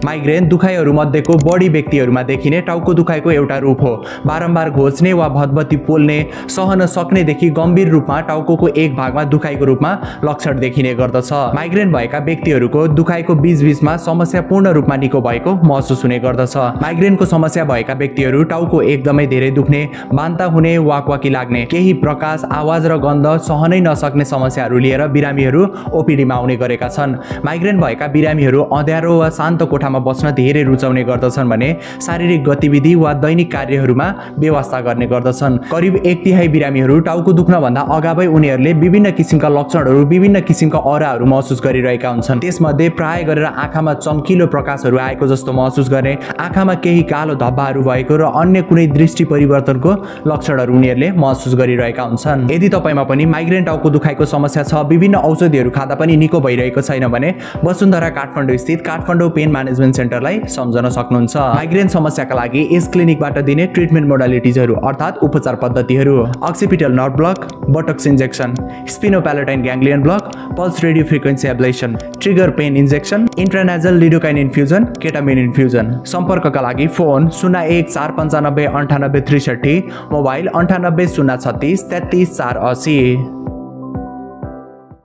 Migraine दुखाइहरू मध्येको बढी व्यक्तिहरूमा देखिने टाउको दुखाइको एउटा रूप हो। बारम्बार घोच्ने वा भदभती पोल्ने, सहन सक्नेदेखि गम्भीर रूपमा टाउकोको एक भागमा दुखाइको रूपमा लक्षण देखिने गर्दछ। माइग्रेन भएका व्यक्तिहरूको दुखाइको बीचबीचमा समस्या पूर्ण रूपमा निको भएको महसुस हुने गर्दछ। माइग्रेनको समस्या भएका व्यक्तिहरू टाउको एकदमै धेरै दुख्ने, बान्ता हुने, वाकवाकी लाग्ने, केही प्रकाश, आवाज र गन्ध सहनै नसक्ने समस्याहरू लिएर बिरामीहरू ओपीडीमा आउने गरेका छन्। माइग्रेन भएका बिरामीहरू अँध्यारो वा शान्त कोठामा बस्न धेरै रुचाउने गर्दछन् भने शारीरिक गतिविधि वा दैनिक कार्यहरूमा व्यवस्था गर्ने गर्दछन्। करिब 1/3 बिरामीहरू टाउको दुख्नभन्दा अगावै उनीहरूले विभिन्न किसिमका लक्षणहरू, विभिन्न किसिमका औराहरू महसुस गरिरहेका हुन्छन्। त्यसमध्ये प्राय गरेर आँखामा चम्किलो प्रकाशहरू आएको जस्तो महसुस गर्ने, आँखामा केही कालो धब्बाहरू भएको र अन्य कुनै दृष्टि परिवर्तनको लक्षणहरू उनीहरूले महसुस गरिरहेका हुन्छन्। यदि तपाईमा पनि माइग्रेन टाउको दुखाइको समस्या छ, विभिन्न औषधिहरू खाँदा पनि निको भइरहेको छैन भने वसुन्धरा काठमाडौँ स्थित काठमाडौँ पेन म्यानेजमेन्ट सेन्टरलाई सम्झन सक्नुहुन्छ। माइग्रेन समस्याका लागि यस क्लिनिकबाट दिने ट्रिटमेन्ट मोडालिटिजहरू अर्थात् उपचार पद्धतिहरू: occipital nerve block, Botox injection, sphenopalatine ganglion block, pulse radio frequency ablation, trigger pain injection, intranasal lidocaine infusion, ketamine infusion. सम्पर्कका लागि फोन 01495 98 63, मोबाइल 98 036 33 480।